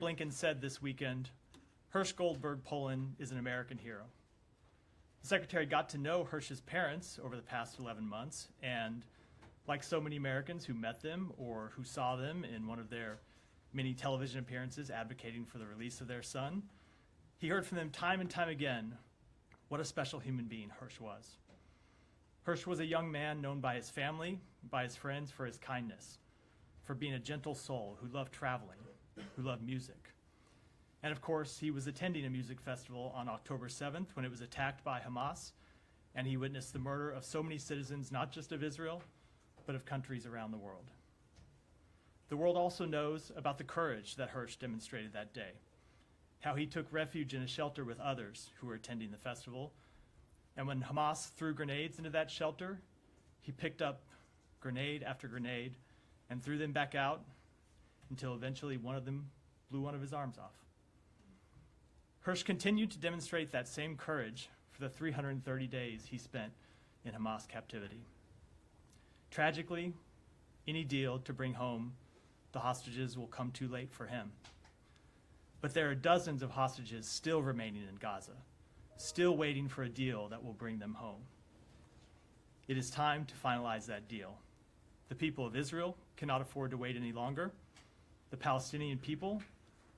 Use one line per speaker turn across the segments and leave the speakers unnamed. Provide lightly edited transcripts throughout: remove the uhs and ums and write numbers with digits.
Blinken said this weekend, Hirsch Goldberg Poland is an American hero. The Secretary got to know Hirsch's parents over the past 11 months, and like so many Americans who met them or who saw them in one of their many television appearances advocating for the release of their son, he heard from them time and time again what a special human being Hirsch was. Hirsch was a young man known by his family, by his friends for his kindness, for being a gentle soul who loved traveling, who loved music. And of course, he was attending a music festival on October 7th when it was attacked by Hamas, and he witnessed the murder of so many citizens, not just of Israel, but of countries around the world. The world also knows about the courage that Hirsch demonstrated that day, how he took refuge in a shelter with others who were attending the festival, and when Hamas threw grenades into that shelter, he picked up grenade after grenade and threw them back out until eventually one of them blew one of his arms off. Hirsch continued to demonstrate that same courage for the 330 days he spent in Hamas captivity. Tragically, any deal to bring home the hostages will come too late for him. But there are dozens of hostages still remaining in Gaza, still waiting for a deal that will bring them home. It is time to finalize that deal. The people of Israel cannot afford to wait any longer. The Palestinian people,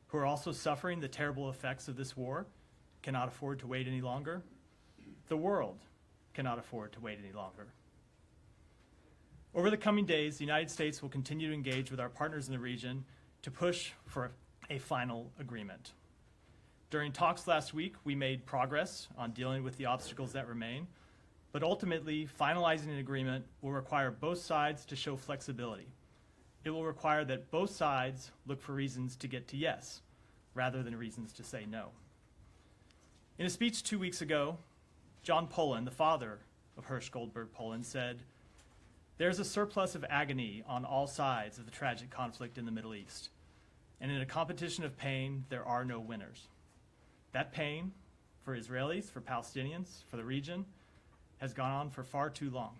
who are also suffering the terrible effects of this war, cannot afford to wait any longer. The world cannot afford to wait any longer. Over the coming days, the United States will continue to engage with our partners in the region to push for a final agreement. During talks last week, we made progress on dealing with the obstacles that remain, but ultimately, finalizing an agreement will require both sides to show flexibility. It will require that both sides look for reasons to get to yes, rather than reasons to say no. In a speech 2 weeks ago, John Poland, the father of Hirsch Goldberg Poland, said, "There's a surplus of agony on all sides of the tragic conflict in the Middle East. And in a competition of pain, there are no winners. That pain, for Israelis, for Palestinians, for the region, has gone on for far too long.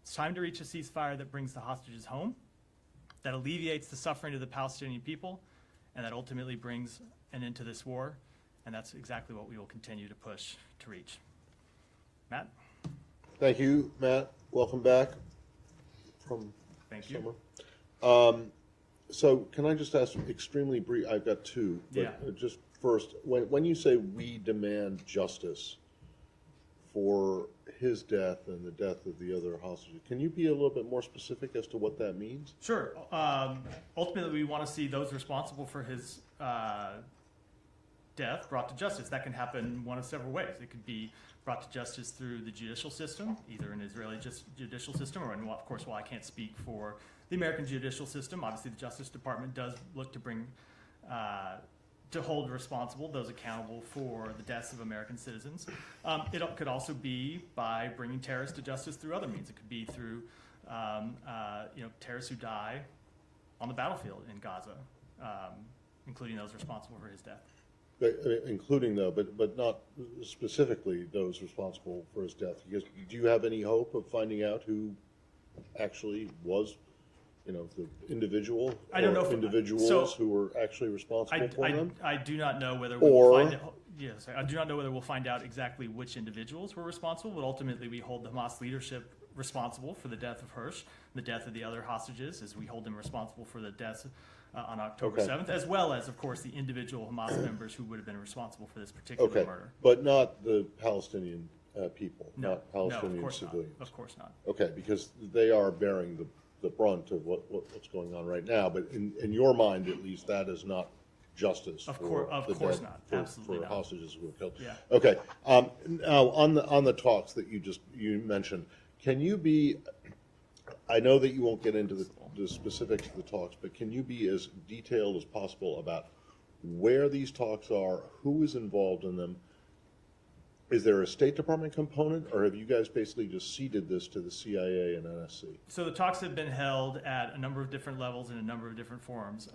It's time to reach a ceasefire that brings the hostages home, that alleviates the suffering of the Palestinian people, and that ultimately brings an end to this war. And that's exactly what we will continue to push to reach." Matt?
Thank you, Matt. Welcome back from
Thank you.
summer. So can I just ask extremely brief, I've got two, but
Yeah.
Just first, when you say we demand justice for his death and the death of the other hostages, can you be a little bit more specific as to what that means?
Sure. Ultimately, we want to see those responsible for his death brought to justice. That can happen one of several ways. It could be brought to justice through the judicial system, either an Israeli judicial system, or, of course, while I can't speak for the American judicial system, obviously the Justice Department does look to bring, to hold responsible those accountable for the deaths of American citizens. It could also be by bringing terrorists to justice through other means. It could be through, terrorists who die on the battlefield in Gaza, including those responsible for his death.
Including though, but not specifically those responsible for his death. Because do you have any hope of finding out who actually was, the individual
I don't know
individuals who were actually responsible for them?
I do not know whether we'll find out. Yes, I do not know whether we'll find out exactly which individuals were responsible, but ultimately we hold the Hamas leadership responsible for the death of Hirsch, the death of the other hostages, as we hold them responsible for the deaths on October 7th, as well as, of course, the individual Hamas members who would have been responsible for this particular murder.
But not the Palestinian people,
No,
not Palestinian
of course
civilians.
not. Of course not.
Okay, because they are bearing the brunt of what's going on right now. But in your mind, at least, that is not justice
Of
for
course not. Absolutely
for
not.
hostages who were killed.
Yeah.
Okay. Now on the talks that you mentioned, can you be? I know that you won't get into the specifics of the talks, but can you be as detailed as possible about where these talks are, who is involved in them? Is there a State Department component, or have you guys basically just ceded this to the CIA and NSC?
So the talks have been held at a number of different levels in a number of different forums.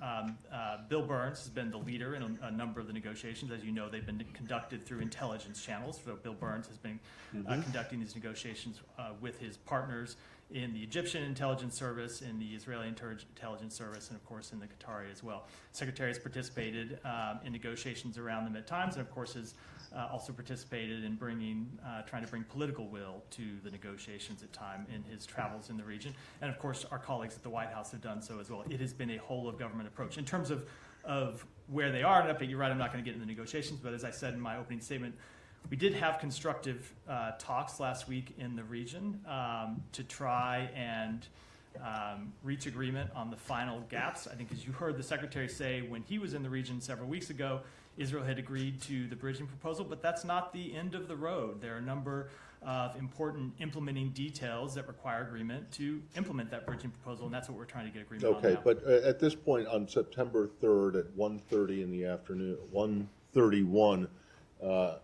Bill Burns has been the leader in a number of the negotiations. As you know, they've been conducted through intelligence channels. So Bill Burns has been conducting these negotiations with his partners in the Egyptian intelligence service, in the Israeli intelligence service, and of course in the Qatari as well. Secretary has participated in negotiations around them at times, and of course has also participated in trying to bring political will to the negotiations at time in his travels in the region. And of course, our colleagues at the White House have done so as well. It has been a whole of government approach. In terms of where they are, and you're right, I'm not going to get into the negotiations, but as I said in my opening statement, we did have constructive talks last week in the region to try and reach agreement on the final gaps. I think as you heard the Secretary say when he was in the region several weeks ago, Israel had agreed to the bridging proposal, but that's not the end of the road. There are a number of important implementing details that require agreement to implement that bridging proposal, and that's what we're trying to get agreement on now.
Okay, but at this point, on September 3rd at 1:30 in the afternoon, 1:31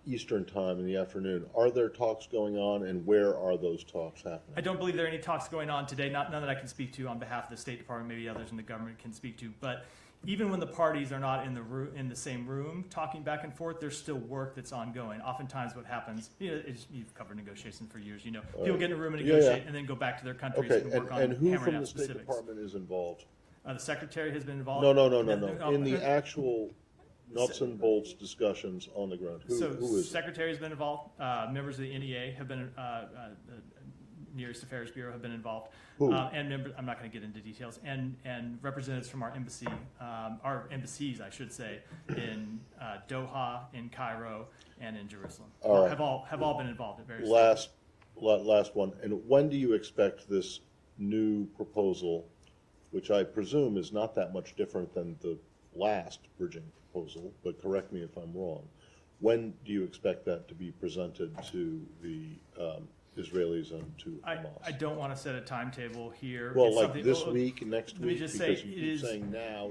Eastern time in the afternoon, are there talks going on, and where are those talks happening?
I don't believe there are any talks going on today, none that I can speak to on behalf of the State Department, maybe others in the government can speak to, but even when the parties are not in the same room talking back and forth, there's still work that's ongoing. Oftentimes what happens, you've covered negotiation for years, people get in a room and negotiate and then go back to their countries and work on
and who
hammering
from
out
the State
specifics.
Department is involved?
The Secretary has been involved.
No. In the actual nuts and bolts discussions on the ground, who is it?
Secretary has been involved. Members of the NEA have been, Near East Affairs Bureau have been involved.
Who?
And members, I'm not going to get into details. And representatives from our embassies, I should say, in Doha, in Cairo, and in Jerusalem.
All right.
Have all been involved at various
Last one. And when do you expect this new proposal, which I presume is not that much different than the last bridging proposal, but correct me if I'm wrong, when do you expect that to be presented to the Israelis and to Hamas?
I don't want to set a timetable here.
Well,
It's
like
something-
this week, next
Let me
week?
just say,
Because you keep saying now.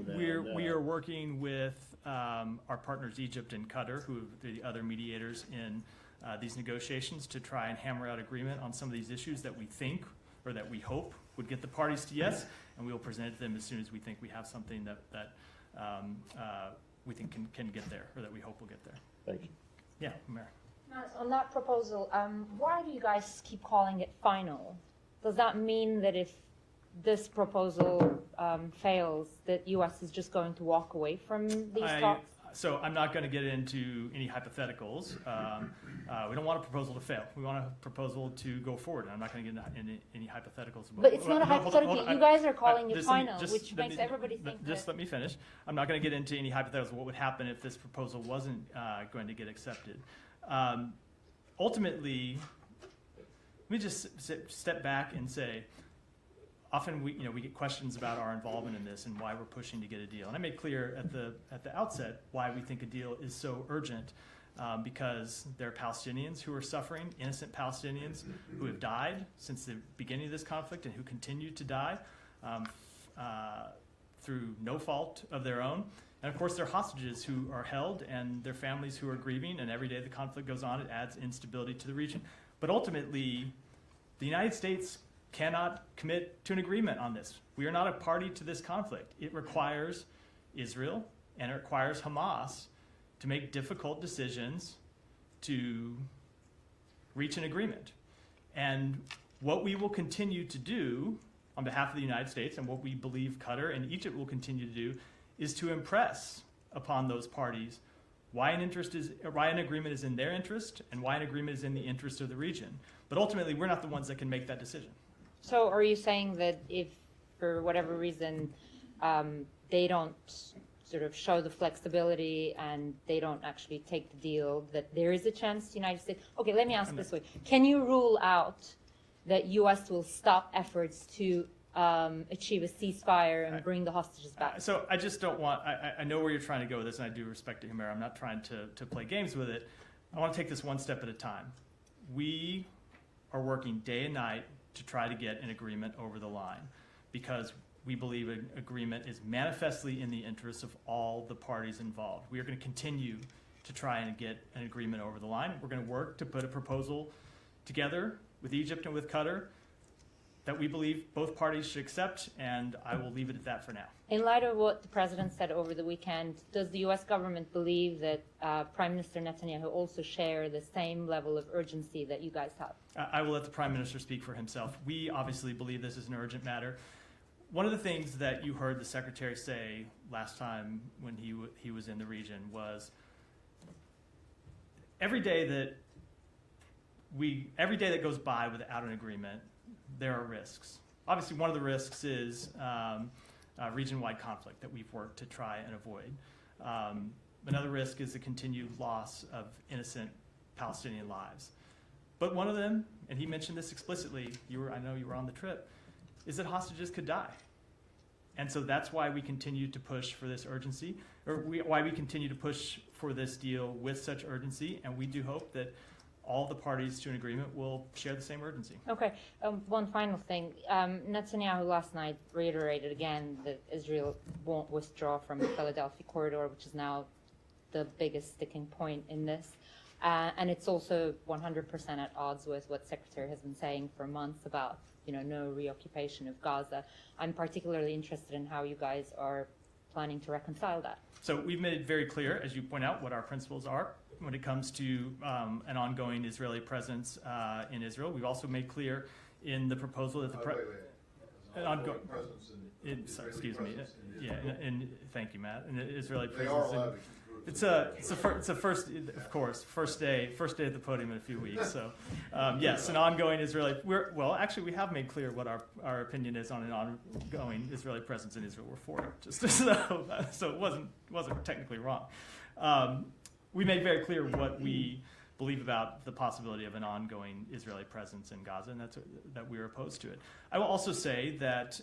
we are working with our partners Egypt and Qatar, who are the other mediators in these negotiations, to try and hammer out agreement on some of these issues that we think or that we hope would get the parties to yes, and we will present it to them as soon as we think we have something that we think can get there, or that we hope will get there.
Thank you.
Yeah, Mayor.
On that proposal, why do you guys keep calling it final? Does that mean that if this proposal fails, that U.S. is just going to walk away from these talks?
So I'm not going to get into any hypotheticals. We don't want a proposal to fail. We want a proposal to go forward. I'm not going to get into any hypotheticals.
But it's not a hypothetical. You guys are calling it
Just let me-
final,
just
which
let
makes
me-
everybody think
Just
that.
let me finish. I'm not going to get into any hypotheticals of what would happen if this proposal wasn't going to get accepted. Ultimately, let me just step back and say, often we get questions about our involvement in this and why we're pushing to get a deal. And I made clear at the outset why we think a deal is so urgent, because there are Palestinians who are suffering, innocent Palestinians who have died since the beginning of this conflict and who continue to die through no fault of their own. And of course, there are hostages who are held and their families who are grieving, and every day the conflict goes on, it adds instability to the region. But ultimately, the United States cannot commit to an agreement on this. We are not a party to this conflict. It requires Israel and it requires Hamas to make difficult decisions to reach an agreement. And what we will continue to do on behalf of the United States, and what we believe Qatar and Egypt will continue to do, is to impress upon those parties why an agreement is in their interest and why an agreement is in the interest of the region. But ultimately, we're not the ones that can make that decision.
So are you saying that if, for whatever reason, they don't sort of show the flexibility and they don't actually take the deal, that there is a chance the United States... Okay, let me ask this way. Can you rule out that U.S. will stop efforts to achieve a ceasefire and bring the hostages back?
So I just don't want... I know where you're trying to go with this, and I do respect it, Humera. I'm not trying to play games with it. I want to take this one step at a time. We are working day and night to try to get an agreement over the line, because we believe an agreement is manifestly in the interests of all the parties involved. We are going to continue to try and get an agreement over the line. We're going to work to put a proposal together with Egypt and with Qatar that we believe both parties should accept, and I will leave it at that for now.
In light of what the president said over the weekend, does the U.S. government believe that Prime Minister Netanyahu also share the same level of urgency that you guys have?
I will let the Prime Minister speak for himself. We obviously believe this is an urgent matter. One of the things that you heard the Secretary say last time when he was in the region was every day that goes by without an agreement, there are risks. Obviously, one of the risks is region-wide conflict that we've worked to try and avoid. Another risk is the continued loss of innocent Palestinian lives. But one of them, and he mentioned this explicitly, I know you were on the trip, is that hostages could die. And so that's why we continue to push for this urgency, why we continue to push for this deal with such urgency, and we do hope that all the parties to an agreement will share the same urgency.
Okay, one final thing. Netanyahu last night reiterated again that Israel won't withdraw from the Philadelphia corridor, which is now the biggest sticking point in this. And it's also 100% at odds with what the Secretary has been saying for months about, no reoccupation of Gaza. I'm particularly interested in how you guys are planning to reconcile that.
So we've made it very clear, as you point out, what our principles are when it comes to an ongoing Israeli presence in Israel. We've also made clear in the proposal that the ongoing presence excuse me. Yeah, and thank you, Matt. And Israeli presence. It's a first, of course, first day at the podium in a few weeks. So yes, an ongoing Israeli. Actually, we have made clear what our opinion is on an ongoing Israeli presence in Israel. We're for it, just so it wasn't technically wrong. We made very clear what we believe about the possibility of an ongoing Israeli presence in Gaza, and that we are opposed to it. I will also say that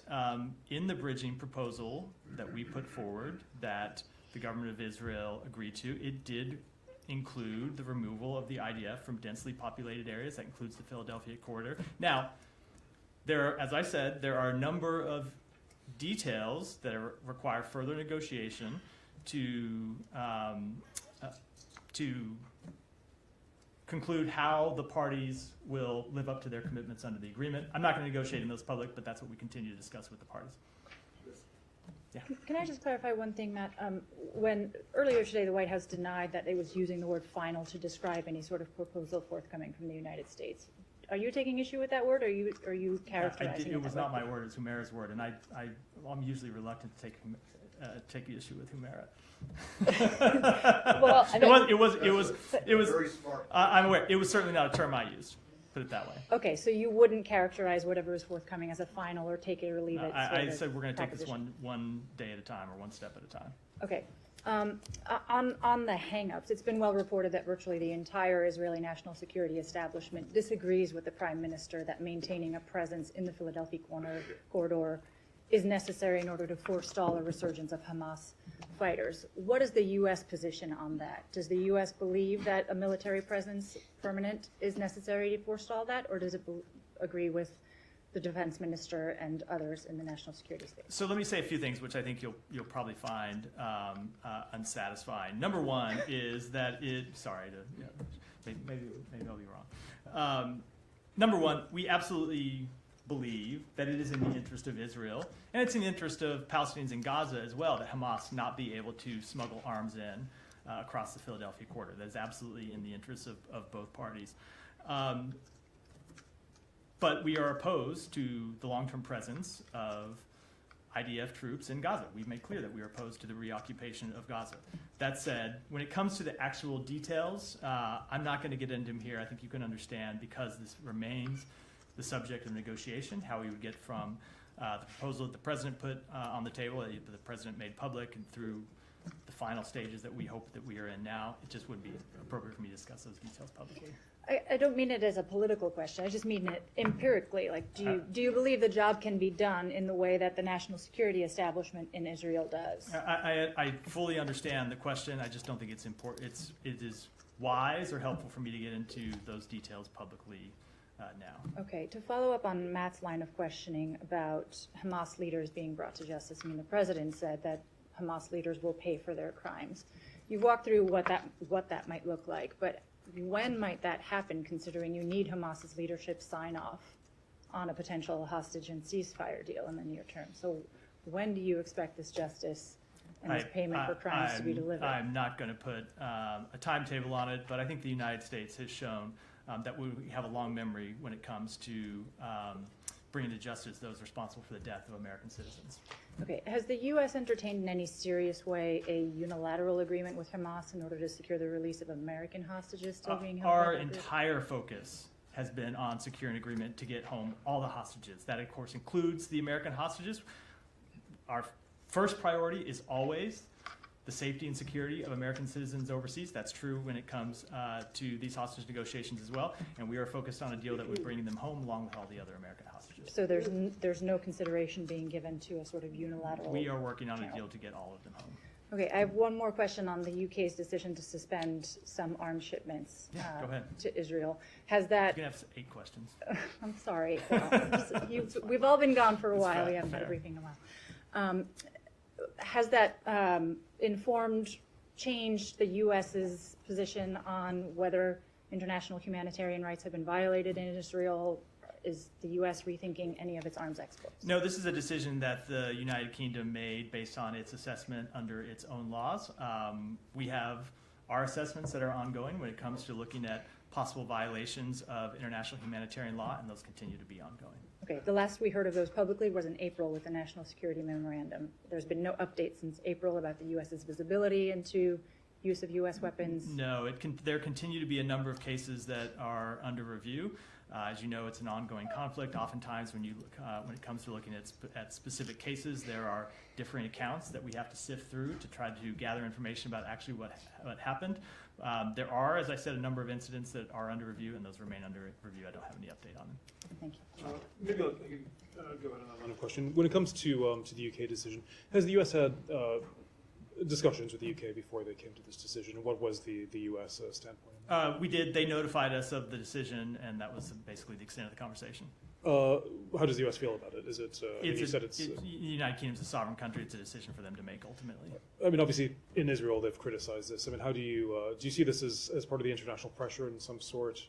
in the bridging proposal that we put forward, that the government of Israel agreed to, it did include the removal of the IDF from densely populated areas. That includes the Philadelphia corridor. Now, as I said, there are a number of details that require further negotiation to conclude how the parties will live up to their commitments under the agreement. I'm not going to negotiate in those public, but that's what we continue to discuss with the parties. Yeah.
Can I just clarify one thing, Matt? When earlier today the White House denied that it was using the word final to describe any sort of proposal forthcoming from the United States, are you taking issue with that word, or are you characterizing it?
It was not my word; it was Humera's word, and I'm usually reluctant to take issue with Humera.
Well, I mean,
it was.
Very smart.
I'm aware. It was certainly not a term I used. Put it that way.
Okay, so you wouldn't characterize whatever is forthcoming as a final or take it or leave it?
I said we're going to take this one day at a time, or one step at a time.
Okay. On the hang-ups, it's been well reported that virtually the entire Israeli national security establishment disagrees with the Prime Minister that maintaining a presence in the Philadelphia corridor is necessary in order to forestall a resurgence of Hamas fighters. What is the U.S. position on that? Does the U.S. believe that a military presence permanent is necessary to forestall that, or does it agree with the defense minister and others in the national security space?
So let me say a few things which I think you'll probably find unsatisfying. Number one is that maybe I'll be wrong. Number one, we absolutely believe that it is in the interest of Israel, and it's in the interest of Palestinians in Gaza as well, that Hamas not be able to smuggle arms in across the Philadelphia corridor. That is absolutely in the interest of both parties. But we are opposed to the long-term presence of IDF troops in Gaza. We've made clear that we are opposed to the reoccupation of Gaza. That said, when it comes to the actual details, I'm not going to get into them here. I think you can understand, because this remains the subject of negotiation, how we would get from the proposal that the President put on the table, that the President made public, and through the final stages that we hope that we are in now. It just wouldn't be appropriate for me to discuss those details publicly.
I don't mean it as a political question. I just mean it empirically. Like, do you believe the job can be done in the way that the national security establishment in Israel does?
I fully understand the question. I just don't think it's important. It is wise or helpful for me to get into those details publicly now.
Okay. To follow up on Matt's line of questioning about Hamas leaders being brought to justice, I mean, the president said that Hamas leaders will pay for their crimes. You've walked through what that might look like, but when might that happen, considering you need Hamas's leadership sign off on a potential hostage and ceasefire deal in the near term. So when do you expect this justice and this payment for crimes to be delivered?
I'm not going to put a timetable on it, but I think the United States has shown that we have a long memory when it comes to bringing to justice those responsible for the death of American citizens.
Okay, has the U.S. entertained in any serious way a unilateral agreement with Hamas in order to secure the release of American hostages still being held?
Our
by that group?
entire focus has been on securing an agreement to get home all the hostages. That, of course, includes the American hostages. Our first priority is always the safety and security of American citizens overseas. That's true when it comes to these hostage negotiations as well. And we are focused on a deal that would bring them home along with all the other American hostages.
So there's no consideration being given to a sort of unilateral?
We are working on a deal to get all of them home.
Okay, I have one more question on the UK's decision to suspend some arms shipments
Go ahead.
to Israel. Has that,
You can have 8 questions.
I'm sorry, we've all been gone for a
That's
while,
fair,
we haven't had a
fair.
briefing in a while. Has that changed the US's position on whether international humanitarian rights have been violated in Israel? Is the U.S. rethinking any of its arms exports?
No, this is a decision that the United Kingdom made based on its assessment under its own laws. We have our assessments that are ongoing when it comes to looking at possible violations of international humanitarian law, and those continue to be ongoing.
Okay, the last we heard of those publicly was in April with the National Security Memorandum. There's been no update since April about the U.S.'s visibility into use of U.S. weapons.
No, there continue to be a number of cases that are under review. As you know, it's an ongoing conflict. Oftentimes, when it comes to looking at specific cases, there are differing accounts that we have to sift through to try to gather information about actually what happened. There are, as I said, a number of incidents that are under review, and those remain under review. I don't have any update on them.
Thank you.
Maybe I can go ahead on that line of question. When it comes to the UK decision, has the US had discussions with the UK before they came to this decision? And what was the US standpoint?
We did. They notified us of the decision, and that was basically the extent of the conversation.
How does the US feel about it? Is it? You said it's.
The United Kingdom's a sovereign country. It's a decision for them to make ultimately.
I mean, obviously, in Israel, they've criticized this. I mean, how do you see this as part of the international pressure in some sort?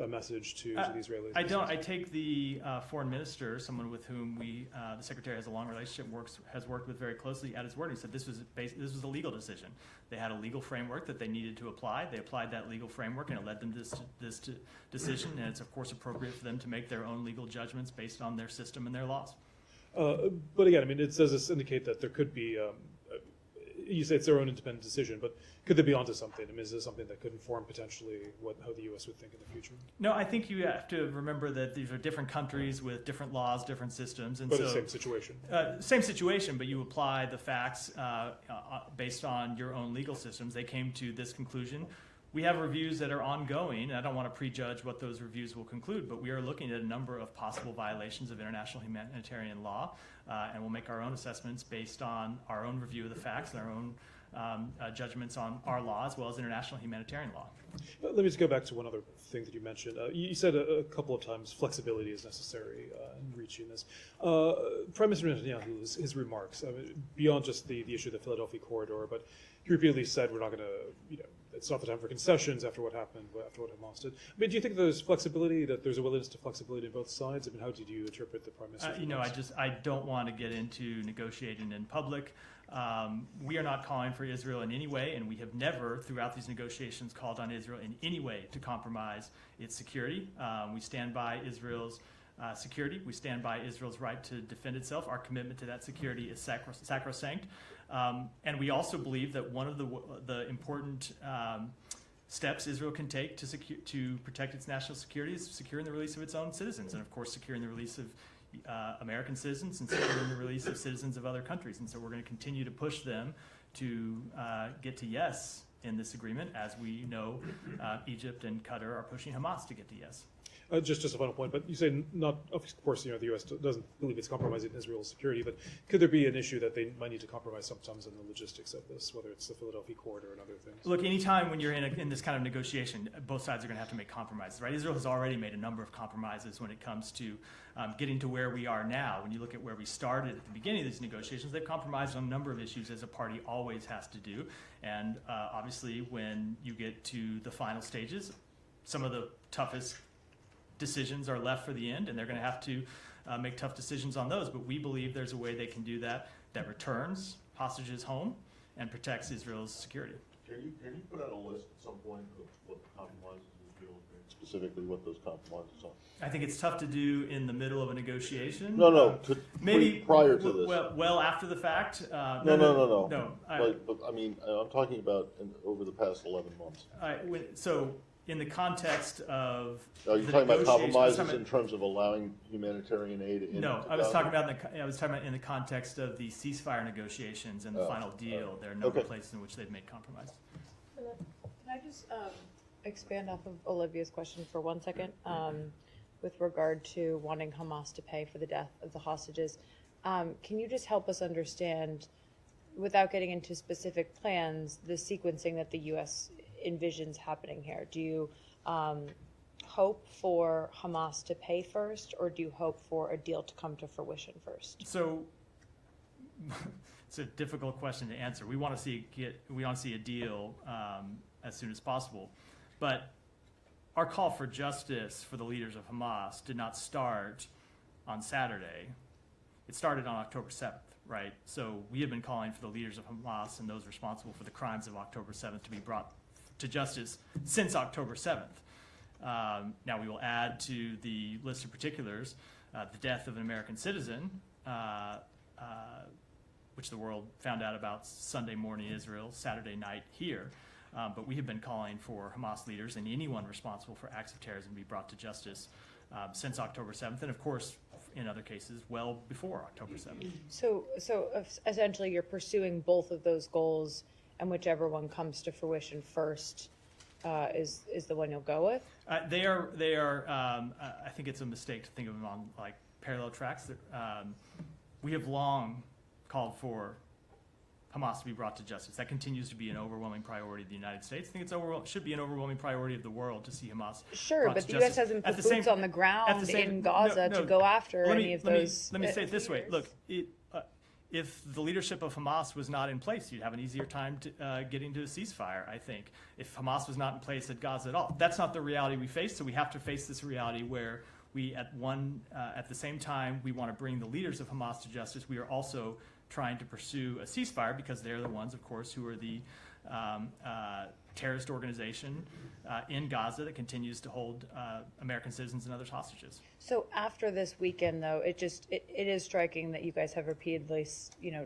A message to the Israelis?
I don't. I take the foreign minister, someone with whom the secretary has a long relationship, has worked with very closely, at his word. He said this was a legal decision. They had a legal framework that they needed to apply. They applied that legal framework, and it led them to this decision. And it's of course appropriate for them to make their own legal judgments based on their system and their laws.
But again, I mean, does this indicate that there could be? You say it's their own independent decision, but could they be onto something? I mean, is this something that could inform potentially how the U.S. would think in the future?
No, I think you have to remember that these are different countries with different laws, different systems, and
But
so
the same situation.
Same situation, but you apply the facts based on your own legal systems. They came to this conclusion. We have reviews that are ongoing, and I don't want to prejudge what those reviews will conclude, but we are looking at a number of possible violations of international humanitarian law, and we'll make our own assessments based on our own review of the facts and our own judgments on our law as well as international humanitarian law.
Let me just go back to one other thing that you mentioned. You said a couple of times flexibility is necessary in reaching this. Prime Minister Netanyahu, his remarks, I mean, beyond just the issue of the Philadelphia corridor, but he repeatedly said we're not going to, it's not the time for concessions after what happened, after what Hamas did. I mean, do you think there's flexibility, that there's a willingness to flexibility on both sides? I mean, how did you interpret the Prime Minister's remarks?
I don't want to get into negotiating in public. We are not calling for Israel in any way, and we have never, throughout these negotiations, called on Israel in any way to compromise its security. We stand by Israel's security. We stand by Israel's right to defend itself. Our commitment to that security is sacrosanct. And we also believe that one of the important steps Israel can take to protect its national security is securing the release of its own citizens, and of course securing the release of American citizens and securing the release of citizens of other countries. And so we're going to continue to push them to get to yes in this agreement, as we know Egypt and Qatar are pushing Hamas to get to yes.
Just a final point, but you say not, of course, the U.S. doesn't believe it's compromising Israel's security, but could there be an issue that they might need to compromise sometimes in the logistics of this, whether it's the Philadelphia corridor and other things?
Look, anytime when you're in this kind of negotiation, both sides are going to have to make compromises, right? Israel has already made a number of compromises when it comes to getting to where we are now. When you look at where we started at the beginning of these negotiations, they've compromised on a number of issues, as a party always has to do. And obviously, when you get to the final stages, some of the toughest decisions are left for the end, and they're going to have to make tough decisions on those. But we believe there's a way they can do that returns hostages home and protects Israel's security.
Can you put out a list at some point of what the compromises will be, specifically what those compromises are?
I think it's tough to do in the middle of a negotiation.
No,
maybe
prior to this.
Well after the fact.
No.
No.
I mean, I'm talking about over the past 11 months.
So in the context of
Are you
the
talking about
negotiations-
compromises in terms of allowing humanitarian aid?
No, I was talking about in the context of the ceasefire negotiations and the final deal. There are no
Okay.
places in which they've made compromises.
Can I just expand off of Olivia's question for 1 second with regard to wanting Hamas to pay for the death of the hostages? Can you just help us understand, without getting into specific plans, the sequencing that the U.S. envisions happening here? Do you hope for Hamas to pay first, or do you hope for a deal to come to fruition first?
So it's a difficult question to answer. We want to see a deal as soon as possible, but our call for justice for the leaders of Hamas did not start on Saturday. It started on October 7th, right? So we have been calling for the leaders of Hamas and those responsible for the crimes of October 7th to be brought to justice since October 7th. Now we will add to the list of particulars the death of an American citizen, which the world found out about Sunday morning in Israel, Saturday night here. But we have been calling for Hamas leaders and anyone responsible for acts of terrorism to be brought to justice since October 7th, and of course, in other cases, well before October 7th.
So essentially, you're pursuing both of those goals, and whichever one comes to fruition first is the one you'll go with?
They are. I think it's a mistake to think of them on like parallel tracks. We have long called for Hamas to be brought to justice. That continues to be an overwhelming priority of the United States. I think it should be an overwhelming priority of the world to see Hamas
Sure,
brought
but
to
the U.S.
justice.
hasn't
At
put
the same-
boots on the ground
at the same-
in Gaza
no,
to go after
let
any
me-
of
let me-
those.
Let me say it this way. Look, if the leadership of Hamas was not in place, you'd have an easier time getting to a ceasefire, I think. If Hamas was not in place at Gaza at all. That's not the reality we face, so we have to face this reality where we, at the same time, we want to bring the leaders of Hamas to justice. We are also trying to pursue a ceasefire because they're the ones, of course, who are the terrorist organization in Gaza that continues to hold American citizens and others hostages.
So after this weekend, though, it is striking that you guys have repeatedly,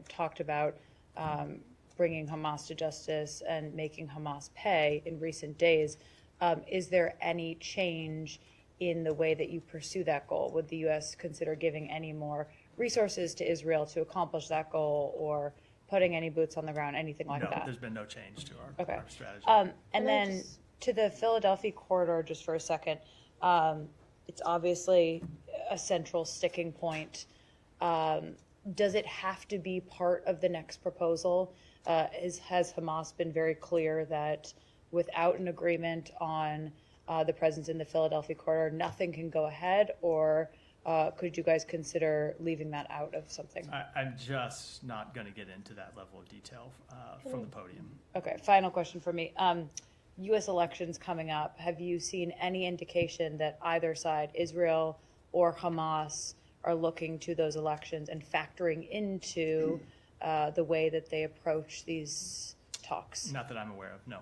talked about bringing Hamas to justice and making Hamas pay in recent days. Is there any change in the way that you pursue that goal? Would the U.S. consider giving any more resources to Israel to accomplish that goal, or putting any boots on the ground, anything like
No,
that?
there's been no change to our strategy.
And then to the Philadelphia corridor, just for a second, it's obviously a central sticking point. Does it have to be part of the next proposal? Has Hamas been very clear that without an agreement on the presence in the Philadelphia corridor, nothing can go ahead, or could you guys consider leaving that out of something?
I'm just not going to get into that level of detail from the podium.
Okay, final question for me. U.S. elections coming up. Have you seen any indication that either side, Israel or Hamas, are looking to those elections and factoring into the way that they approach these talks?
Not that I'm aware of, no.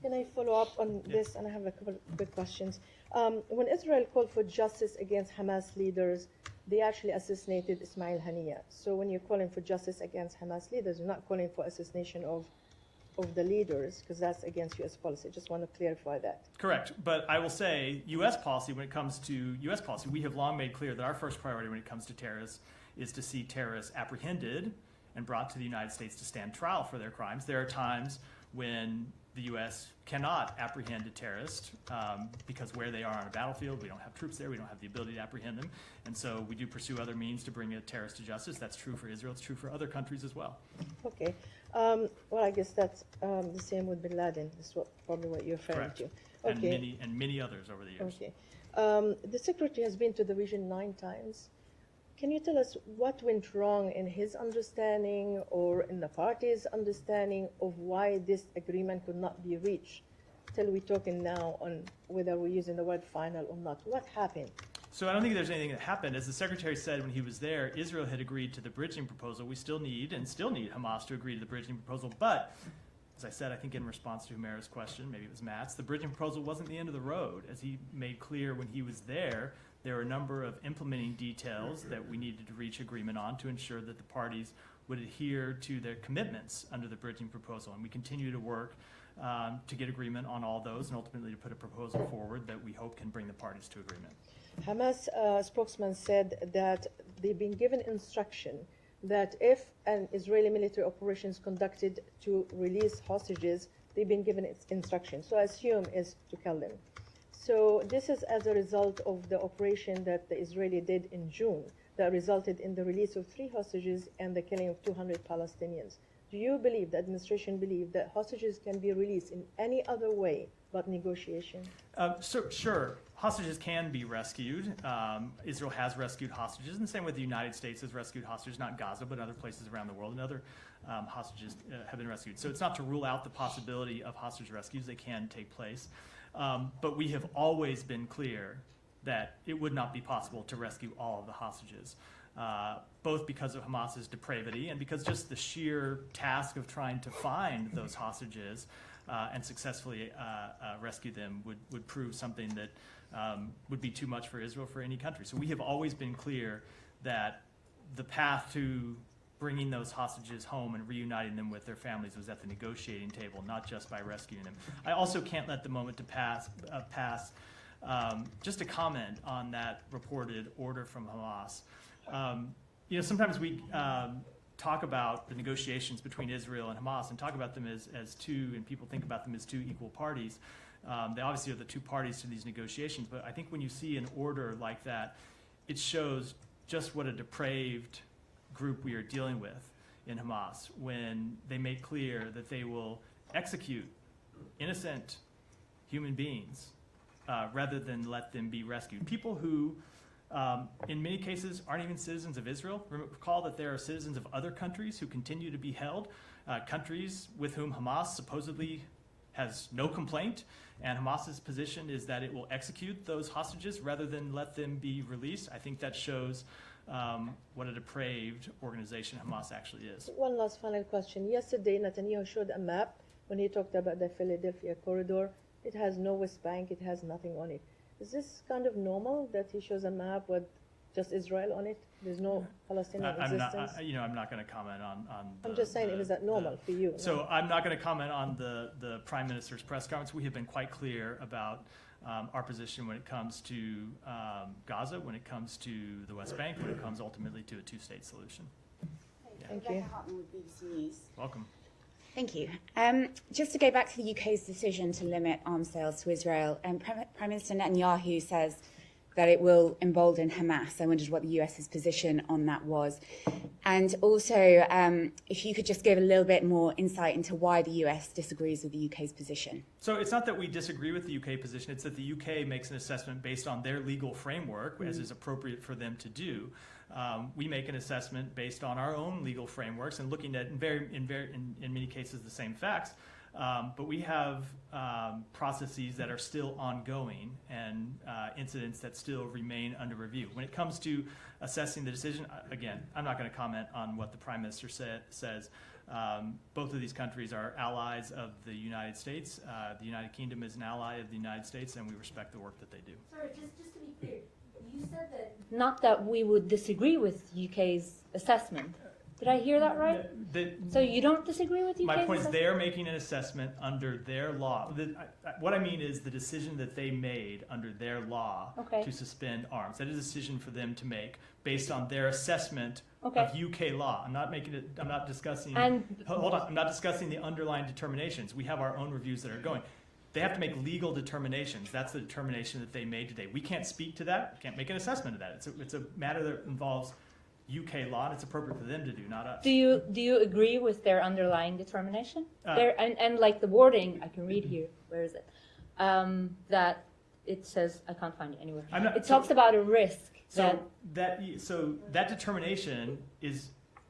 Can I follow up on this? And I have a couple of quick questions. When Israel called for justice against Hamas leaders, they actually assassinated Ismail Haniyeh. So when you're calling for justice against Hamas leaders, you're not calling for assassination of the leaders, because that's against U.S. policy. I just want to clarify that.
Correct. But I will say U.S. policy, when it comes to U.S. policy, we have long made clear that our first priority when it comes to terrorists is to see terrorists apprehended and brought to the United States to stand trial for their crimes. There are times when the U.S. cannot apprehend a terrorist because where they are on a battlefield, we don't have troops there, we don't have the ability to apprehend them. And so we do pursue other means to bring a terrorist to justice. That's true for Israel. It's true for other countries as well.
Okay. Well, I guess that's the same with Bin Laden. That's probably what you're referring
Correct.
to.
Okay. And many others over the years.
Okay. The Secretary has been to the region 9 times. Can you tell us what went wrong in his understanding or in the party's understanding of why this agreement could not be reached till we're talking now on whether we're using the word final or not? What happened?
So I don't think there's anything that happened. As the secretary said when he was there, Israel had agreed to the bridging proposal. We still need Hamas to agree to the bridging proposal. But as I said, I think in response to Humera's question, maybe it was Matt's, the bridging proposal wasn't the end of the road. As he made clear when he was there were a number of implementing details that we needed to reach agreement on to ensure that the parties would adhere to their commitments under the bridging proposal. And we continue to work to get agreement on all those and ultimately to put a proposal forward that we hope can bring the parties to agreement.
Hamas spokesman said that they've been given instruction that if an Israeli military operation is conducted to release hostages, they've been given instruction. So I assume is to kill them. So this is as a result of the operation that the Israeli did in June that resulted in the release of 3 hostages and the killing of 200 Palestinians. Do you believe, the administration believe, that hostages can be released in any other way but negotiation?
Sure, hostages can be rescued. Israel has rescued hostages in the same way the United States has rescued hostages, not Gaza, but other places around the world, and other hostages have been rescued. So it's not to rule out the possibility of hostage rescues. They can take place. But we have always been clear that it would not be possible to rescue all of the hostages, both because of Hamas's depravity and because just the sheer task of trying to find those hostages and successfully rescue them would prove something that would be too much for Israel, for any country. So we have always been clear that the path to bringing those hostages home and reuniting them with their families was at the negotiating table, not just by rescuing them. I also can't let the moment to pass just to comment on that reported order from Hamas. Sometimes we talk about the negotiations between Israel and Hamas and talk about them as two, and people think about them as two equal parties. They obviously are the two parties to these negotiations, but I think when you see an order like that, it shows just what a depraved group we are dealing with in Hamas when they make clear that they will execute innocent human beings rather than let them be rescued. People who, in many cases, aren't even citizens of Israel. Recall that there are citizens of other countries who continue to be held, countries with whom Hamas supposedly has no complaint, and Hamas's position is that it will execute those hostages rather than let them be released. I think that shows what a depraved organization Hamas actually is.
One last final question. Yesterday, Netanyahu showed a map when he talked about the Philadelphia corridor. It has no West Bank. It has nothing on it. Is this kind of normal that he shows a map with just Israel on it? There's no Palestinian existence?
I'm not going to comment on
I'm just saying, is that normal for you?
So
No?
I'm not going to comment on the Prime Minister's press conference. We have been quite clear about our position when it comes to Gaza, when it comes to the West Bank, when it comes ultimately to a two-state solution.
Thank you.
Rebecca Hartman with BBC News.
Welcome.
Thank you. Just to go back to the UK's decision to limit arms sales to Israel, Prime Minister Netanyahu says that it will embolden Hamas. I wondered what the US's position on that was. And also, if you could just give a little bit more insight into why the US disagrees with the UK's position.
So it's not that we disagree with the UK position, it's that the UK makes an assessment based on their legal framework, as is appropriate for them to do. We make an assessment based on our own legal frameworks and looking at, in many cases, the same facts. But we have processes that are still ongoing and incidents that still remain under review. When it comes to assessing the decision, again, I'm not going to comment on what the Prime Minister says. Both of these countries are allies of the United States. The United Kingdom is an ally of the United States, and we respect the work that they do.
Sorry, just to be clear, you said that not that we would disagree with UK's assessment. Did I hear that right? So you don't disagree with UK's
My point is
assessment?
they're making an assessment under their law. What I mean is the decision that they made under their law to suspend arms. That is a decision for them to make based on their assessment of UK law. I'm not discussing, hold on, I'm not discussing the underlying determinations. We have our own reviews that are going. They have to make legal determinations. That's the determination that they made today. We can't speak to that. We can't make an assessment of that. It's a matter that involves UK law, and it's appropriate for them to do, not us.
Do you agree with their underlying determination? And like the wording, I can read here. Where is it? That it says, I can't find it anywhere. It talks about a risk.
So that determination is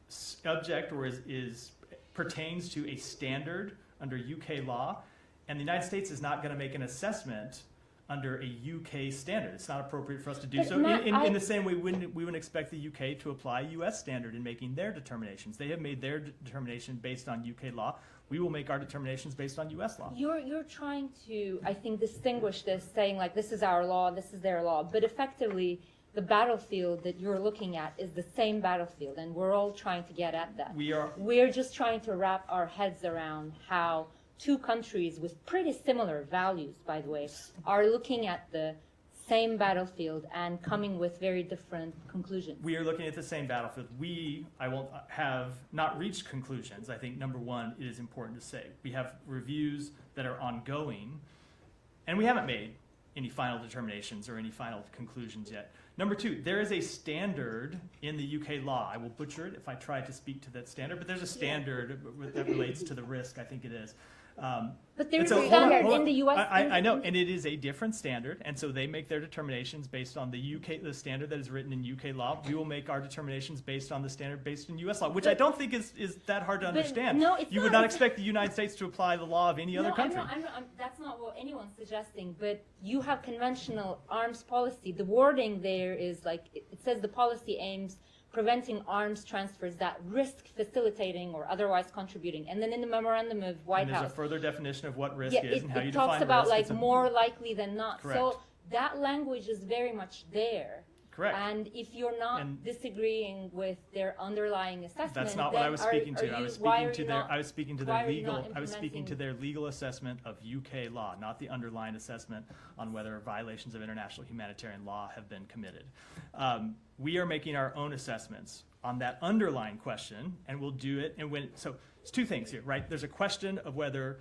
subject or is pertains to a standard under UK law, And the United States is not going to make an assessment under a UK standard. It's not appropriate for us to do
But
so.
Matt,
In the same way, we wouldn't expect the UK to apply a US standard in making their determinations. They have made their determination based on UK law. We will make our determinations based on US law.
You're trying to, I think, distinguish this, saying like this is our law, this is their law, but effectively the battlefield that you're looking at is the same battlefield, and we're all trying to get at that. We're just trying to wrap our heads around how two countries with pretty similar values, by the way, are looking at the same battlefield and coming with very different conclusions.
We are looking at the same battlefield. Have not reached conclusions. I think, number one, it is important to say. We have reviews that are ongoing, and we haven't made any final determinations or any final conclusions yet. Number two, there is a standard in the UK law. I will butcher it if I try to speak to that standard, but there's a standard that relates to the risk, I think it is.
But there's
And
a
so, hold on,
standard
hold on.
in the U.S.
I know, and it is a different standard, and so they make their determinations based on the standard that is written in UK law. We will make our determinations based on the standard based in U.S. law, which I don't think is that hard to understand.
no, it's
you would
not.
not expect the United States to apply the law of any other country.
That's not what anyone's suggesting, but you have conventional arms policy. The wording there is like, it says the policy aims preventing arms transfers that risk facilitating or otherwise contributing. And then in the memorandum of White
And there's
House,
a further definition of what risk is and how you
it
define
talks about
risk.
like
It's a-
more likely than not.
Correct.
So that language is very much there.
Correct.
And if you're not
And-
disagreeing with their underlying assessment,
That's not what I was speaking to. I was speaking to their legal assessment of UK law, not the underlying assessment on whether violations of international humanitarian law have been committed. We are making our own assessments on that underlying question, and we'll do it. And so it's two things here, right? There's a question of whether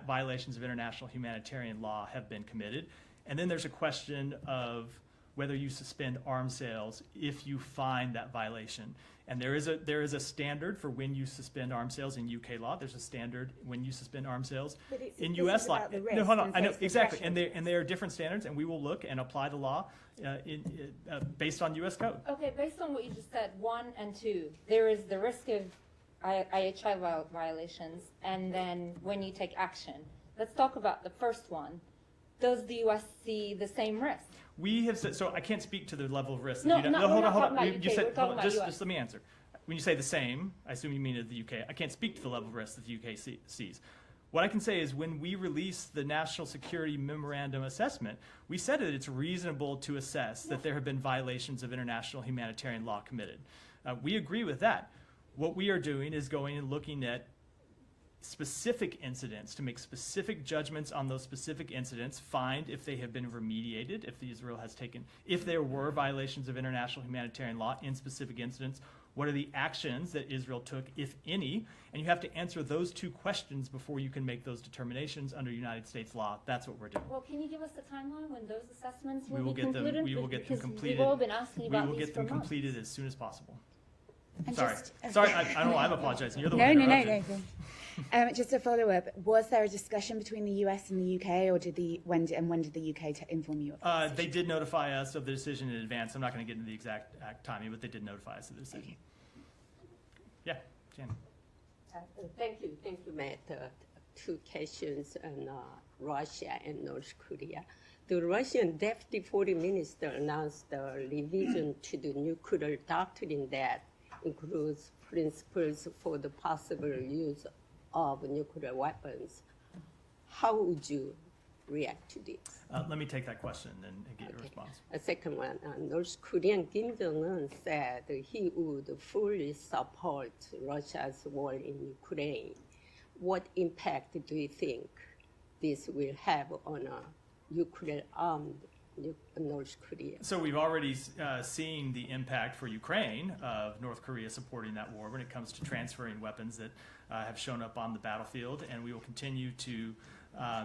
violations of international humanitarian law have been committed, and then there's a question of whether you suspend arms sales if you find that violation. And there is a standard for when you suspend arms sales in UK law. There's a standard when you suspend arms sales in US law. No, hold on. I know exactly, and they are different standards, and we will look and apply the law based on US code.
Okay, based on what you just said, 1 and 2, there is the risk of IHI violations, and then when you take action. Let's talk about the first one. Does the U.S. see the same risk?
We have said, so I can't speak to the level of risk.
No,
that you
no,
know.
we're
Hold
not
on.
talking about
You
UK,
said,
we're talking about US.
just let me answer. When you say the same, I assume you mean of the UK. I can't speak to the level of risk that the UK sees. What I can say is when we released the National Security Memorandum Assessment, we said that it's reasonable to assess that there have been violations of international humanitarian law committed. We agree with that. What we are doing is going and looking at specific incidents to make specific judgments on those specific incidents, find if they have been remediated, if there were violations of international humanitarian law in specific incidents, what are the actions that Israel took, if any, and you have to answer those two questions before you can make those determinations under United States law. That's what we're doing.
Well, can you give us the timeline when those assessments will
We will
be
get them.
concluded?
We will get them
Because
completed.
We've all been asking about
We will
these
get them
for months.
completed as soon as possible.
And
Sorry,
just-
sorry. I don't know. I'm apologizing. You're the
No,
one.
no,
who
no,
interrupted.
no. Just a follow up. Was there a discussion between the US and the UK, or when did the UK inform you of that?
They did notify us of the decision in advance. I'm not going to get into the exact timing, but they did notify us of the decision.
Okay.
Yeah, Jan.
Thank you, Matt. Two questions on Russia and North Korea. The Russian Deputy Foreign Minister announced a revision to the nuclear doctrine that includes principles for the possible use of nuclear weapons. How would you react to this?
Let me take that question and get your response.
A second one, North Korean Kim Jong-un said he would fully support Russia's war in Ukraine. What impact do you think this will have on a nuclear-armed North Korea?
So we've already seen the impact for Ukraine of North Korea supporting that war when it comes to transferring weapons that have shown up on the battlefield, and we will continue to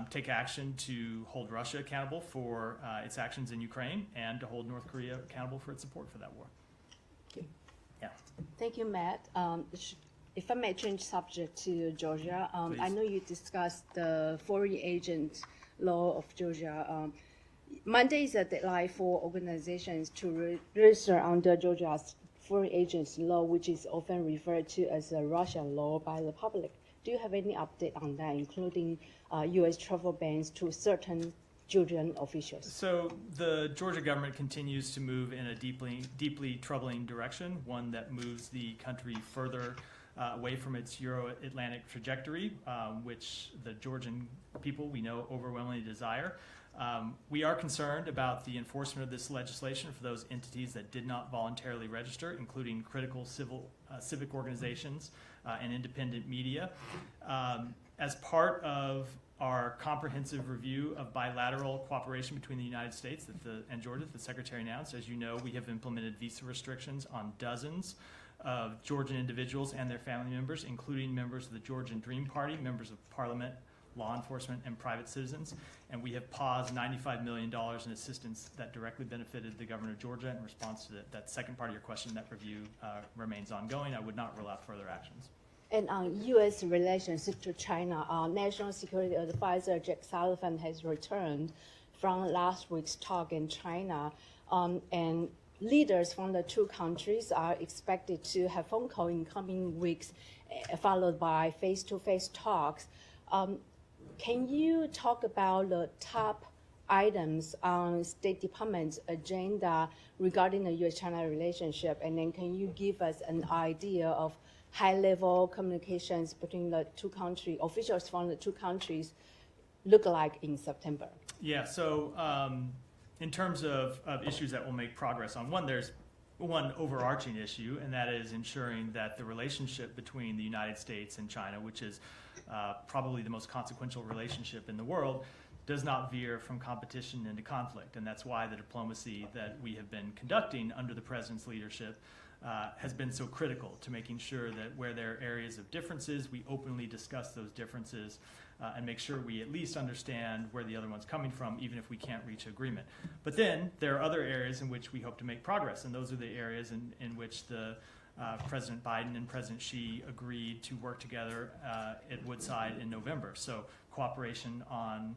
take action to hold Russia accountable for its actions in Ukraine and to hold North Korea accountable for its support for that war.
Thank you.
Yeah.
Thank you, Matt. If I may change subject to Georgia, I
Please.
know you discussed the foreign agent law of Georgia. Monday is a deadline for organizations to register under Georgia's foreign agents law, which is often referred to as a Russian law by the public. Do you have any update on that, including U.S. travel bans to certain Georgian officials?
So the Georgia government continues to move in a deeply troubling direction, one that moves the country further away from its Euro-Atlantic trajectory, which the Georgian people we know overwhelmingly desire. We are concerned about the enforcement of this legislation for those entities that did not voluntarily register, including critical civic organizations and independent media. As part of our comprehensive review of bilateral cooperation between the United States and Georgia that the Secretary announced, as you know, we have implemented visa restrictions on dozens of Georgian individuals and their family members, including members of the Georgian Dream Party, members of parliament, law enforcement, and private citizens. And we have paused $95 million in assistance that directly benefited the governor of Georgia. In response to that second part of your question, that review remains ongoing. I would not rule out further actions.
And on U.S. relationship to China, National Security Advisor Jake Sullivan has returned from last week's talk in China, and leaders from the two countries are expected to have phone call in coming weeks, followed by face-to-face talks. Can you talk about the top items on State Department's agenda regarding the U.S.-China relationship, and then can you give us an idea of high-level communications between the two countries, officials from the two countries, look like in September?
Yeah, so in terms of issues that will make progress on, there's one overarching issue, and that is ensuring that the relationship between the United States and China, which is probably the most consequential relationship in the world, does not veer from competition into conflict. And that's why the diplomacy that we have been conducting under the President's leadership has been so critical to making sure that where there are areas of differences, we openly discuss those differences and make sure we at least understand where the other one's coming from, even if we can't reach agreement. But then there are other areas in which we hope to make progress, and those are the areas in which the President Biden and President Xi agreed to work together at Woodside in November. So cooperation on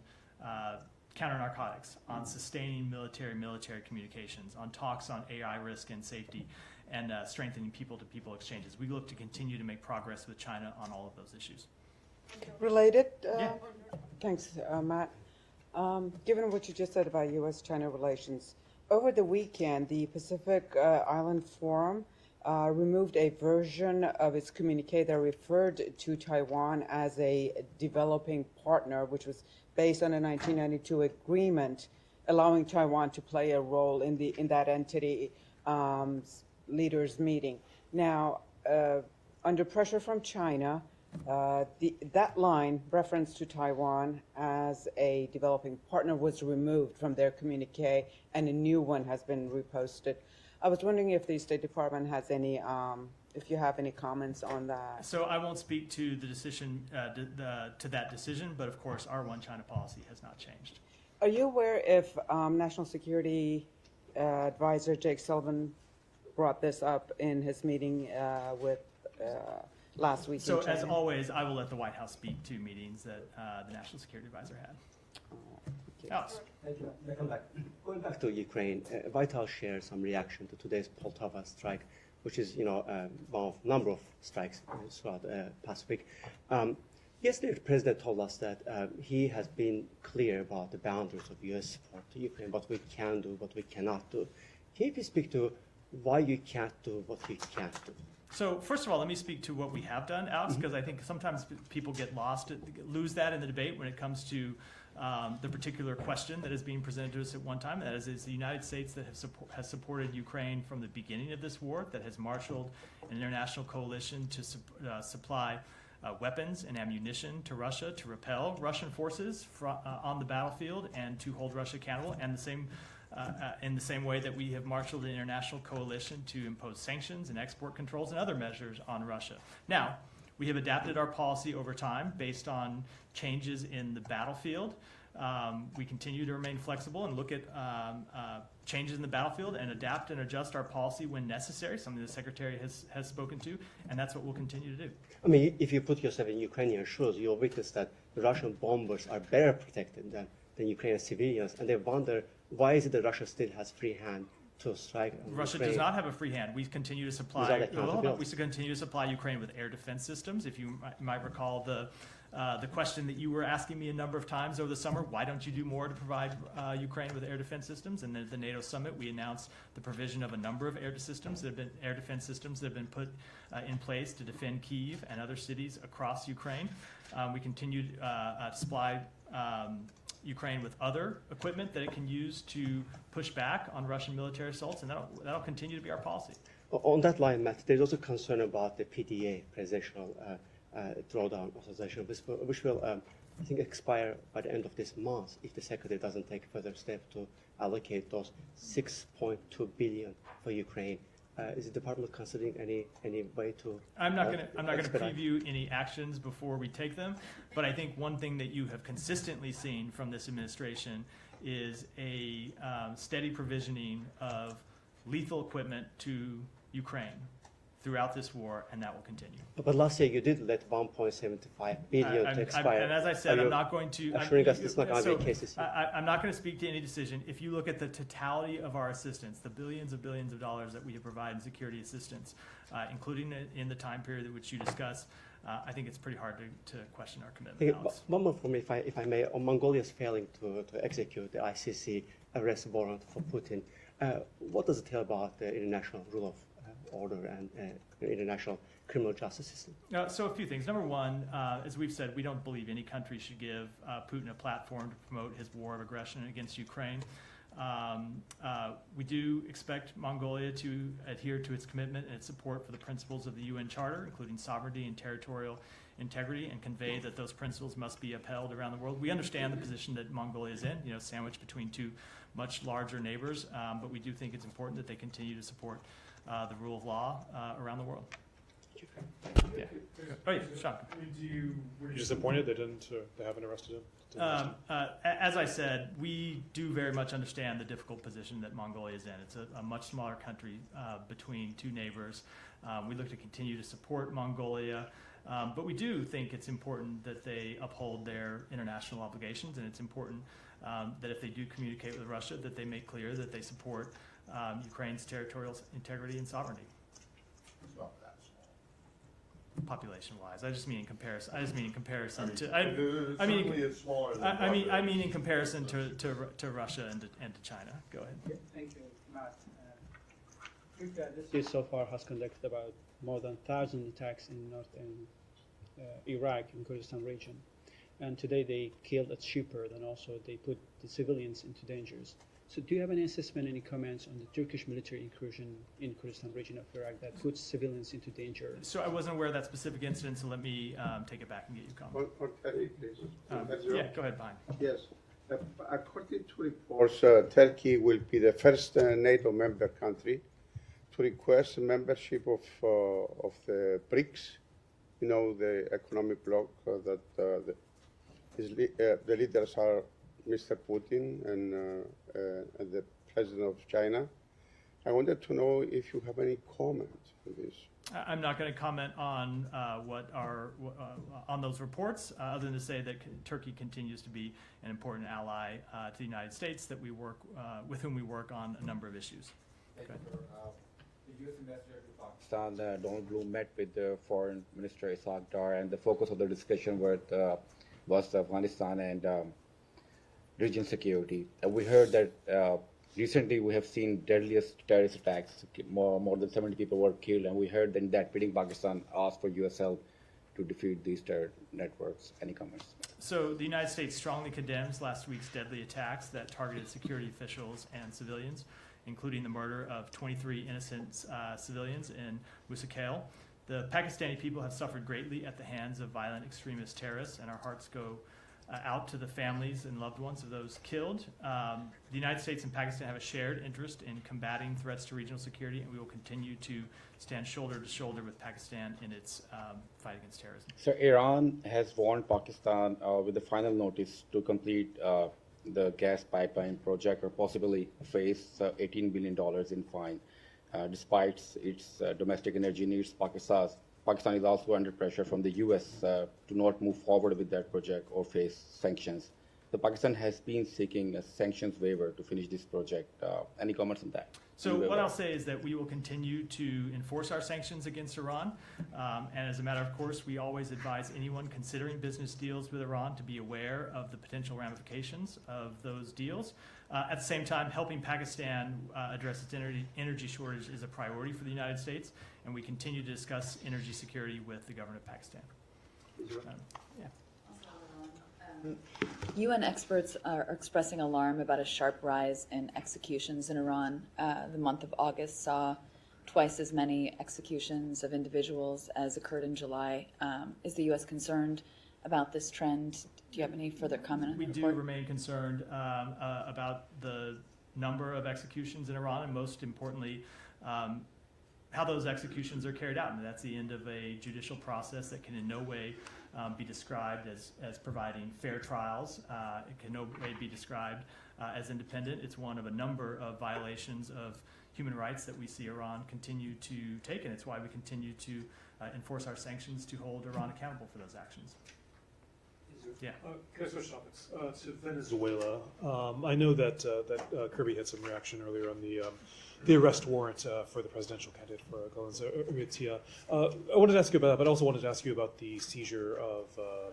counter-narcotics, on sustaining military communications, on talks on AI risk and safety, and strengthening people-to-people exchanges. We look to continue to make progress with China on all of those issues.
Related?
Yeah.
Thanks, Matt. Given what you just said about U.S.-China relations, over the weekend, the Pacific Island Forum removed a version of its communique that referred to Taiwan as a developing partner, which was based on a 1992 agreement allowing Taiwan to play a role in that entity leaders meeting. Now, under pressure from China, that line, reference to Taiwan as a developing partner, was removed from their communique, and a new one has been reposted. I was wondering if the State Department has any, if you have any comments on that.
So I won't speak to the decision, to that decision, but of course our One China policy has not changed.
Are you aware if National Security Advisor Jake Sullivan brought this up in his meeting with last week?
So as always, I will let the White House speak to meetings that the National Security Advisor had. Alex.
Thank you. Welcome back. Going back to Ukraine, White House shared some reaction to today's Poltava strike, which is, one of a number of strikes throughout the past week. Yesterday, the president told us that he has been clear about the boundaries of U.S. support to Ukraine, what we can do, what we cannot do. Can you please speak to why you can't do what you can't do?
So first of all, let me speak to what we have done, Alex, because I think sometimes people get lose that in the debate when it comes to the particular question that is being presented to us at one time. That is the United States that has supported Ukraine from the beginning of this war, that has marshaled an international coalition to supply weapons and ammunition to Russia to repel Russian forces on the battlefield and to hold Russia accountable, and in the same way that we have marshaled an international coalition to impose sanctions and export controls and other measures on Russia. Now, we have adapted our policy over time based on changes in the battlefield. We continue to remain flexible and look at changes in the battlefield and adapt and adjust our policy when necessary, something the Secretary has spoken to, and that's what we'll continue to do.
I mean, if you put yourself in Ukrainian shoes, you'll witness that the Russian bombers are better protected than Ukrainian civilians, and they wonder why is it that Russia still has free hand to strike
Russia
Ukraine?
does not have a free hand. We continue to supply.
Without
Hold on.
accountability.
We continue to supply Ukraine with air defense systems. If you might recall the question that you were asking me a number of times over the summer, why don't you do more to provide Ukraine with air defense systems? And then at the NATO summit, we announced the provision of a number of air defense systems that have been put in place to defend Kyiv and other cities across Ukraine. We continue to supply Ukraine with other equipment that it can use to push back on Russian military assaults, and that'll continue to be our policy.
On that line, Matt, there's also concern about the PDA, presidential drawdown authorization, which will, I think, expire by the end of this month if the Secretary doesn't take further steps to allocate those $6.2 billion for Ukraine. Is the department considering any way to?
I'm not going to
expedite?
preview any actions before we take them, but I think one thing that you have consistently seen from this administration is a steady provisioning of lethal equipment to Ukraine throughout this war, and that will continue.
But last year you did let 1.75 billion to expire.
And as I said,
Are
I'm
you
not going to.
assuring us it's not going to be a case this year?
I'm not going to speak to any decision. If you look at the totality of our assistance, the billions of dollars that we have provided in security assistance, including in the time period which you discussed, I think it's pretty hard to question our commitment. Alex.
One more from me, if I may. On Mongolia's failing to execute the ICC arrest warrant for Putin, what does it tell about the international rule of order and the international criminal justice system?
So a few things. Number one, as we've said, we don't believe any country should give Putin a platform to promote his war of aggression against Ukraine. We do expect Mongolia to adhere to its commitment and its support for the principles of the UN Charter, including sovereignty and territorial integrity, and convey that those principles must be upheld around the world. We understand the position that Mongolia is in, sandwiched between two much larger neighbors, but we do think it's important that they continue to support the rule of law around the world. Yeah. Oh, yeah, Sean.
Were you disappointed they haven't arrested him?
As I said, we do very much understand the difficult position that Mongolia is in. It's a much smaller country between two neighbors. We look to continue to support Mongolia, but we do think it's important that they uphold their international obligations, and it's important that if they do communicate with Russia, that they make clear that they support Ukraine's territorial integrity and sovereignty. Population-wise, I just mean in comparison. I mean in comparison to Russia and to China. Go ahead.
Thank you, Matt. This so far has conducted about more than 1,000 attacks in Iraq and Kurdistan region, and today they killed a shepherd, and also they put the civilians into dangers. So do you have any assessment, any comments on the Turkish military incursion in Kurdistan region of Iraq that puts civilians into danger?
So I wasn't aware of that specific incident, so let me take it back and get you comment. Yeah, go ahead, Pine.
Yes. According to reports, Turkey will be the first NATO member country to request membership of the BRICS, the economic bloc that the leaders are Mr. Putin and the president of China. I wanted to know if you have any comment on this.
I'm not going to comment on on those reports, other than to say that Turkey continues to be an important ally to the United States that we work with whom we work on a number of issues.
The U.S. ambassador to Pakistan, Donald Bloom, met with the foreign minister Isaac Dar, and the focus of the discussion was Afghanistan and region security. We heard that recently we have seen deadliest terrorist attacks. More than 70 people were killed, and we heard in that meeting Pakistan asked for U.S. help to defeat these terror networks. Any comments?
So the United States strongly condemns last week's deadly attacks that targeted security officials and civilians, including the murder of 23 innocent civilians in Musa Kale. The Pakistani people have suffered greatly at the hands of violent extremist terrorists, and our hearts go out to the families and loved ones of those killed. The United States and Pakistan have a shared interest in combating threats to regional security, and we will continue to stand shoulder to shoulder with Pakistan in its fight against terrorism.
So Iran has warned Pakistan with the final notice to complete the gas pipeline project, or possibly face $18 billion in fine. Despite its domestic energy needs, Pakistan is also under pressure from the U.S. To not move forward with that project or face sanctions. the Pakistan has been seeking a sanctions waiver to finish this project. Any comments on that?
So what I'll say is that we will continue to enforce our sanctions against Iran. And as a matter of course, we always advise anyone considering business deals with Iran to be aware of the potential ramifications of those deals. At the same time, helping Pakistan address its energy shortage is a priority for the United States, and we continue to discuss energy security with the government of Pakistan.
UN experts are expressing alarm about a sharp rise in executions in Iran. The month of August saw twice as many executions of individuals as occurred in July. Is the U.S. concerned about this trend? Do you have any further comment on
We
the
do
report?
remain concerned about the number of executions in Iran, and most importantly, how those executions are carried out. And that's the end of a judicial process that can in no way be described as providing fair trials. It can no way be described as independent. It's one of a number of violations of human rights that we see Iran continue to take, and it's why we continue to enforce our sanctions to hold Iran accountable for those actions. Yeah.
Can I switch topics to Venezuela? I know that Kirby had some reaction earlier on the arrest warrant for the presidential candidate for Urrutia. I wanted to ask you about that, but I also wanted to ask you about the seizure of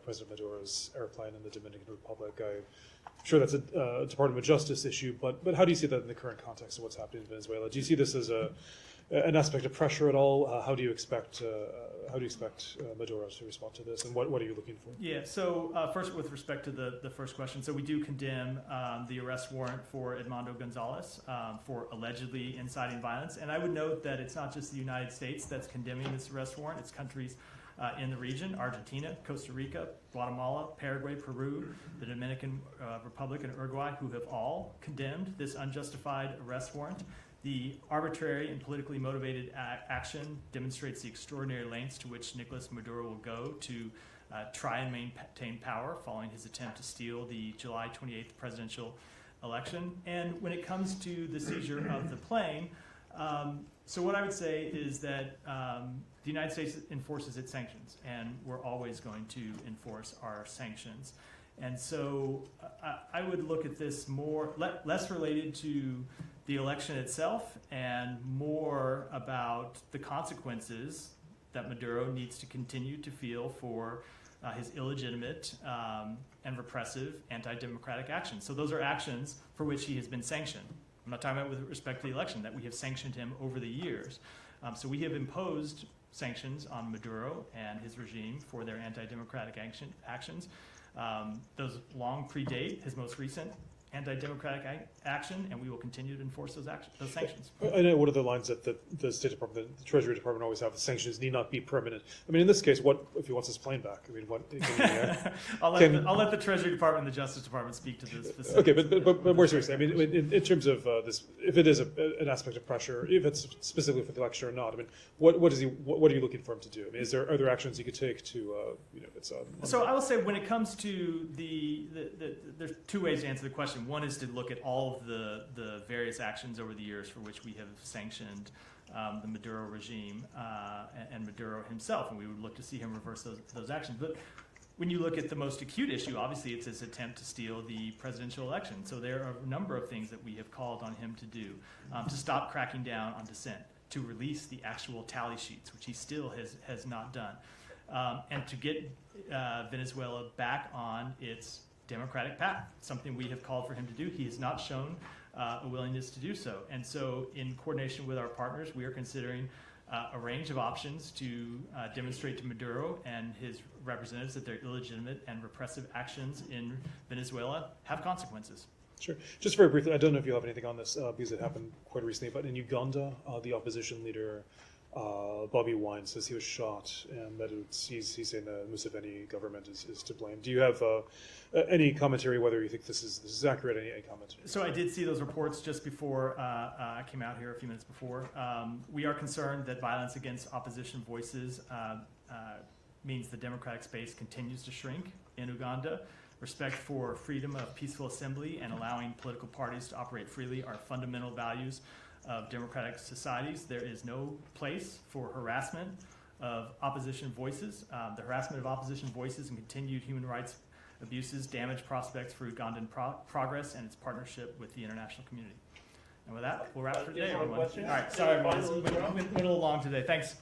President Maduro's airplane in the Dominican Republic. I'm sure that's a Department of Justice issue, but how do you see that in the current context of what's happening in Venezuela? Do you see this as an aspect of pressure at all? How do you expect Maduro to respond to this, and what are you looking for?
Yeah, so first with respect to the first question, so we do condemn the arrest warrant for Edmundo Gonzalez for allegedly inciting violence. And I would note that it's not just the United States that's condemning this arrest warrant, it's countries in the region, Argentina, Costa Rica, Guatemala, Paraguay, Peru, the Dominican Republic, and Uruguay, who have all condemned this unjustified arrest warrant. The arbitrary and politically motivated action demonstrates the extraordinary lengths to which Nicolas Maduro will go to try and maintain power following his attempt to steal the July 28th presidential election. And when it comes to the seizure of the plane, so what I would say is that the United States enforces its sanctions, and we're always going to enforce our sanctions. And so I would look at this less related to the election itself and more about the consequences that Maduro needs to continue to feel for his illegitimate and repressive anti-democratic actions. So those are actions for which he has been sanctioned. I'm not talking about with respect to the election, that we have sanctioned him over the years. So we have imposed sanctions on Maduro and his regime for their anti-democratic actions. Those long predate his most recent anti-democratic action, and we will continue to enforce those sanctions.
I know one of the lines that the State Department, the Treasury Department always have: the sanctions need not be permanent. I mean, in this case, what if he wants his plane back? I mean, what?
I'll let the Treasury Department and the Justice Department speak to this specific.
Okay, but more seriously, I mean, in terms of this, if it is an aspect of pressure, if it's specifically for the election or not, I mean, what are you looking for him to do? I mean, are there actions he could take to, it's
So I will say, when it comes to there's two ways to answer the question. One is to look at all of the various actions over the years for which we have sanctioned the Maduro regime and Maduro himself, and we would look to see him reverse those actions. But when you look at the most acute issue, obviously it's his attempt to steal the presidential election. So there are a number of things that we have called on him to do: to stop cracking down on dissent, to release the actual tally sheets, which he still has not done, and to get Venezuela back on its democratic path, something we have called for him to do. He has not shown a willingness to do so. And so in coordination with our partners, we are considering a range of options to demonstrate to Maduro and his representatives that their illegitimate and repressive actions in Venezuela have consequences.
Sure. Just very briefly, I don't know if you have anything on this because it happened quite recently, but in Uganda, the opposition leader Bobby Wine says he was shot, and that he's saying the Museveni government is to blame. Do you have any commentary whether you think this is accurate? Any comment?
So I did see those reports just before I came out here a few minutes before. We are concerned that violence against opposition voices means the democratic space continues to shrink in Uganda. Respect for freedom of peaceful assembly and allowing political parties to operate freely are fundamental values of democratic societies. There is no place for harassment of opposition voices. The harassment of opposition voices and continued human rights abuses damage prospects for Ugandan progress and its partnership with the international community. And with that, we'll wrap for today, everyone. All right, sorry, everyone. Went a little long today. Thanks.